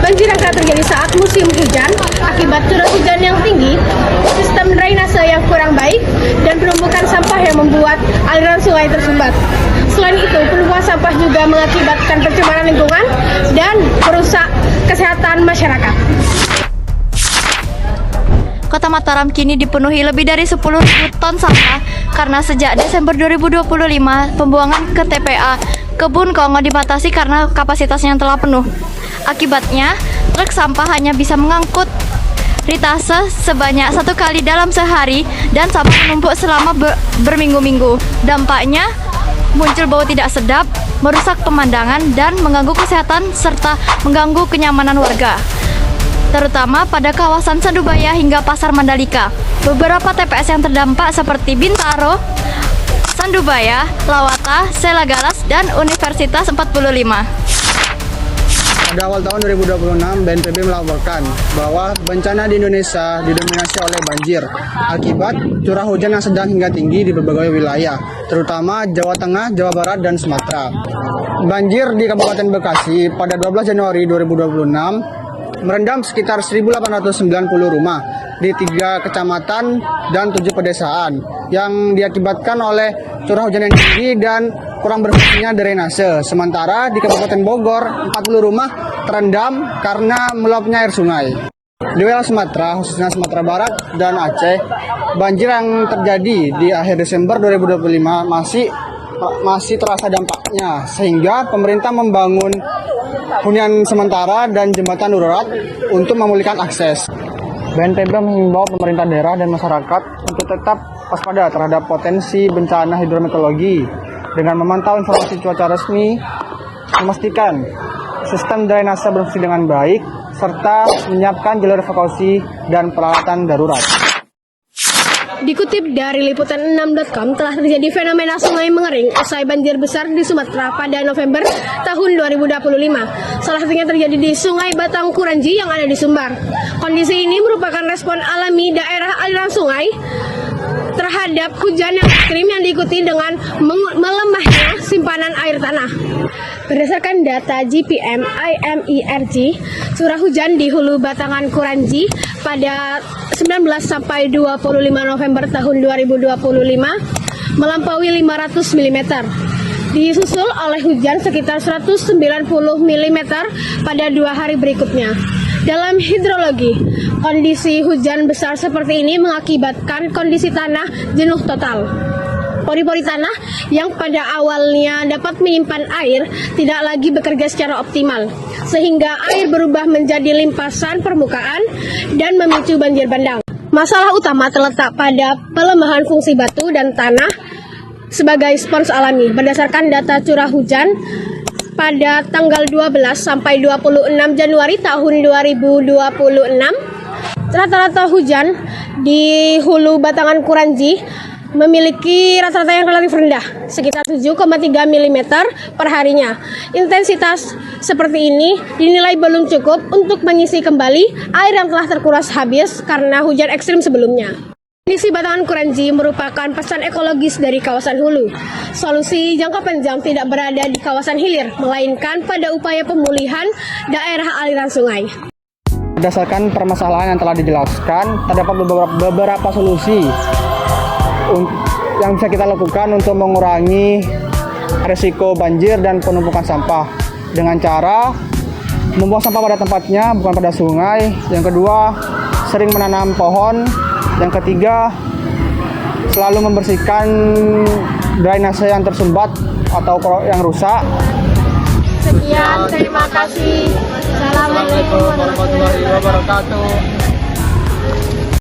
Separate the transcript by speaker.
Speaker 1: Banjir yang kerap terjadi saat musim hujan akibat curah hujan yang tinggi, sistem drainase yang kurang baik, dan penumpukan sampah yang membuat aliran sungai tersumbat. Selain itu, penumpukan sampah juga mengakibatkan pencemaran lingkungan dan merusak kesehatan masyarakat.
Speaker 2: Kota Mataram kini dipenuhi lebih dari 10.000 ton sampah karena sejak Desember 2025 pembuangan ke TPA Kebun Kongo dibatasi karena kapasitasnya yang telah penuh. Akibatnya, truk sampah hanya bisa mengangkut ritase sebanyak 1 kali dalam sehari dan sampah menumpuk selama berminggu-minggu. Dampaknya, muncul bau tidak sedap, merusak pemandangan, dan mengganggu kesehatan serta mengganggu kenyamanan warga, terutama pada kawasan Sandubaya hingga Pasar Mandalika. Beberapa TPS yang terdampak seperti Bintaro, Sandubaya, Lawata, Selagalas, dan Universitas 45.
Speaker 3: Pada awal tahun 2026, BNPB melaporkan bahwa bencana di Indonesia didominasi oleh banjir akibat curah hujan yang sedang hingga tinggi di berbagai wilayah, terutama Jawa Tengah, Jawa Barat, dan Sumatera. Banjir di Kabupaten Bekasi pada 12 Januari 2026 merendam sekitar 1.890 rumah di 3 kecamatan dan 7 pedesaan yang diakibatkan oleh curah hujan yang tinggi dan kurang bersihnya drainase. Sementara di Kabupaten Bogor, 40 rumah terendam karena meluapnya air sungai. Di wilayah Sumatera, khususnya Sumatera Barat dan Aceh, banjir yang terjadi di akhir Desember 2025 masih terasa dampaknya, sehingga pemerintah membangun hunian sementara dan jembatan darurat untuk memulihkan akses. BNPB mengimbau pemerintah daerah dan masyarakat untuk tetap waspada terhadap potensi bencana hidrometeorologi dengan memantau informasi cuaca resmi, memastikan sistem drainase berfungsi dengan baik, serta menyiapkan jalur evakuasi dan peralatan darurat.
Speaker 1: Dikutip dari liputan6.com, telah terjadi fenomena sungai mengering usai banjir besar di Sumatera pada November tahun 2025. Salah satunya terjadi di Sungai Batang Kuranji yang ada di Sumbar. Kondisi ini merupakan respon alami daerah aliran sungai terhadap hujan yang ekstrim yang diikuti dengan melemahnya simpanan air tanah. Berdasarkan data GPM IMERG, curah hujan di Hulu Batangan Kuranji pada 19 sampai 25 November tahun 2025 melampaui 500 mm. Disusul oleh hujan sekitar 190 mm pada 2 hari berikutnya. Dalam hidrologi, kondisi hujan besar seperti ini mengakibatkan kondisi tanah jenuh total. Pori-pori tanah yang pada awalnya dapat menyimpan air tidak lagi bekerja secara optimal, sehingga air berubah menjadi limpasan permukaan dan memicu banjir bandang. Masalah utama terletak pada pelemahan fungsi batu dan tanah sebagai spons alami. Berdasarkan data curah hujan pada tanggal 12 sampai 26 Januari tahun 2026, rata-rata hujan di Hulu Batangan Kuranji memiliki rata-rata yang relatif rendah, sekitar 7,3 mm per harinya. Intensitas seperti ini dinilai belum cukup untuk mengisi kembali air yang telah terkuras habis karena hujan ekstrim sebelumnya. Kondisi Batangan Kuranji merupakan pesan ekologis dari kawasan hulu. Solusi jangka panjang tidak berada di kawasan hilir, melainkan pada upaya pemulihan daerah aliran sungai.
Speaker 3: Berdasarkan permasalahan yang telah dijelaskan, terdapat beberapa solusi yang bisa kita lakukan untuk mengurangi resiko banjir dan penumpukan sampah dengan cara membuang sampah pada tempatnya, bukan pada sungai. Yang kedua, sering menanam pohon. Yang ketiga, selalu membersihkan drainase yang tersumbat atau yang rusak.
Speaker 1: Sekian, terima kasih. Assalamualaikum warahmatullahi wabarakatuh.